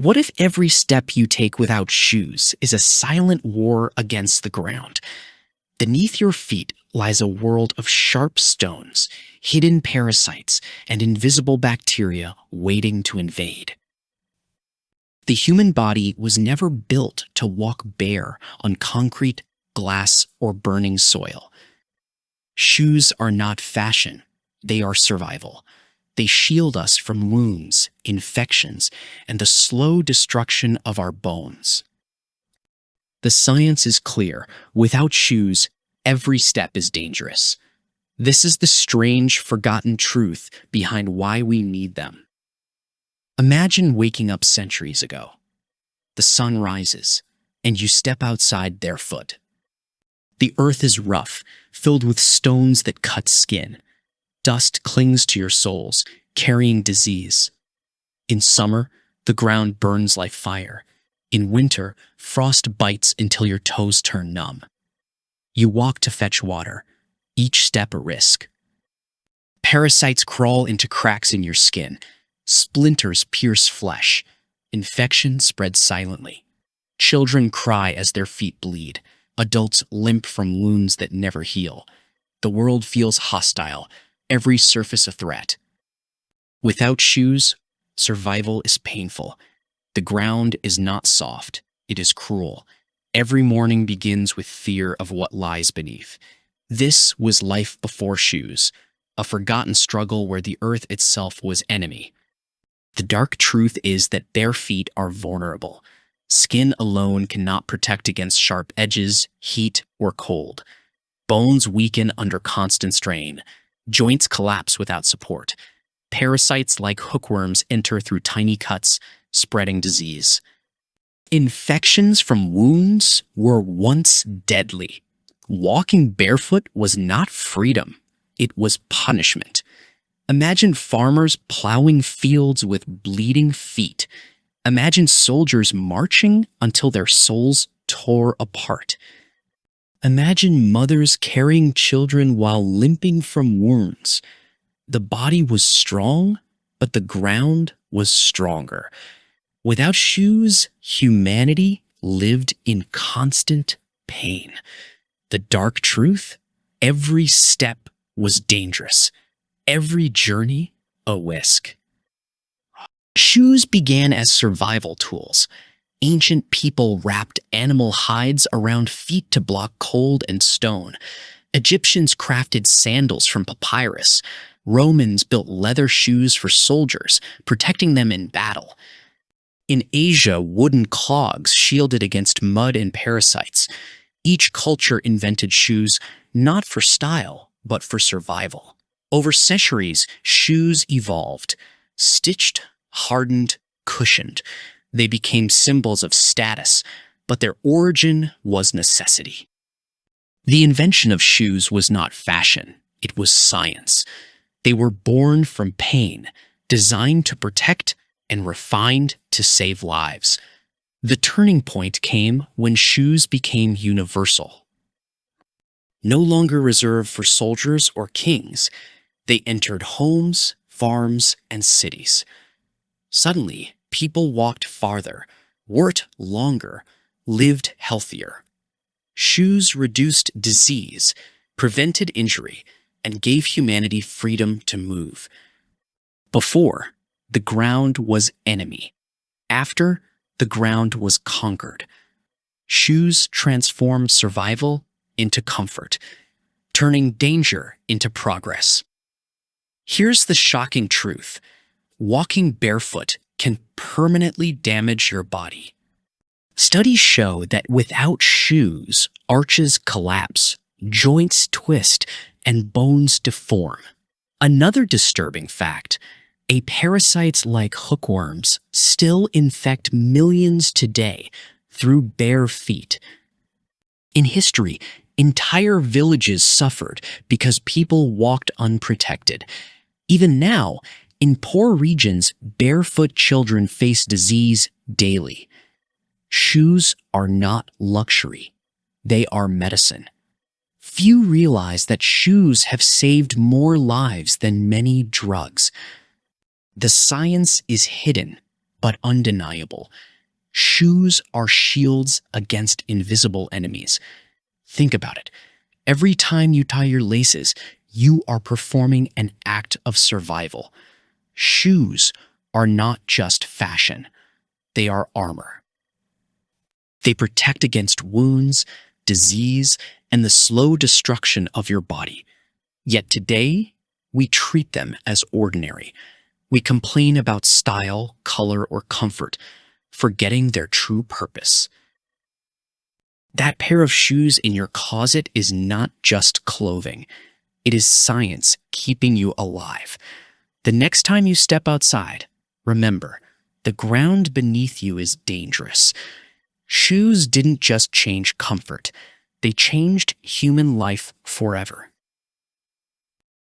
What if every step you take without shoes is a silent war against the ground? Beneath your feet lies a world of sharp stones, hidden parasites, and invisible bacteria waiting to invade. The human body was never built to walk bare on concrete, glass, or burning soil. Shoes are not fashion, they are survival. They shield us from wounds, infections, and the slow destruction of our bones. The science is clear. Without shoes, every step is dangerous. This is the strange, forgotten truth behind why we need them. Imagine waking up centuries ago. The sun rises, and you step outside barefoot. The earth is rough, filled with stones that cut skin. Dust clings to your soles, carrying disease. In summer, the ground burns like fire. In winter, frost bites until your toes turn numb. You walk to fetch water, each step a risk. Parasites crawl into cracks in your skin. Splinters pierce flesh. Infection spreads silently. Children cry as their feet bleed. Adults limp from wounds that never heal. The world feels hostile, every surface a threat. Without shoes, survival is painful. The ground is not soft, it is cruel. Every morning begins with fear of what lies beneath. This was life before shoes, a forgotten struggle where the earth itself was enemy. The dark truth is that bare feet are vulnerable. Skin alone cannot protect against sharp edges, heat, or cold. Bones weaken under constant strain. Joints collapse without support. Parasites like hookworms enter through tiny cuts, spreading disease. Infections from wounds were once deadly. Walking barefoot was not freedom, it was punishment. Imagine farmers plowing fields with bleeding feet. Imagine soldiers marching until their souls tore apart. Imagine mothers carrying children while limping from wounds. The body was strong, but the ground was stronger. Without shoes, humanity lived in constant pain. The dark truth? Every step was dangerous. Every journey, a risk. Shoes began as survival tools. Ancient people wrapped animal hides around feet to block cold and stone. Egyptians crafted sandals from papyrus. Romans built leather shoes for soldiers, protecting them in battle. In Asia, wooden clogs shielded against mud and parasites. Each culture invented shoes not for style, but for survival. Over centuries, shoes evolved. Stitched, hardened, cushioned. They became symbols of status, but their origin was necessity. The invention of shoes was not fashion, it was science. They were born from pain, designed to protect and refined to save lives. The turning point came when shoes became universal. No longer reserved for soldiers or kings, they entered homes, farms, and cities. Suddenly, people walked farther, worked longer, lived healthier. Shoes reduced disease, prevented injury, and gave humanity freedom to move. Before, the ground was enemy. After, the ground was conquered. Shoes transformed survival into comfort, turning danger into progress. Here's the shocking truth. Walking barefoot can permanently damage your body. Studies show that without shoes, arches collapse, joints twist, and bones deform. Another disturbing fact, parasites like hookworms still infect millions today through bare feet. In history, entire villages suffered because people walked unprotected. Even now, in poor regions, barefoot children face disease daily. Shoes are not luxury. They are medicine. Few realize that shoes have saved more lives than many drugs. The science is hidden, but undeniable. Shoes are shields against invisible enemies. Think about it. Every time you tie your laces, you are performing an act of survival. Shoes are not just fashion, they are armor. They protect against wounds, disease, and the slow destruction of your body. Yet today, we treat them as ordinary. We complain about style, color, or comfort, forgetting their true purpose. That pair of shoes in your closet is not just clothing. It is science keeping you alive. The next time you step outside, remember, the ground beneath you is dangerous. Shoes didn't just change comfort, they changed human life forever.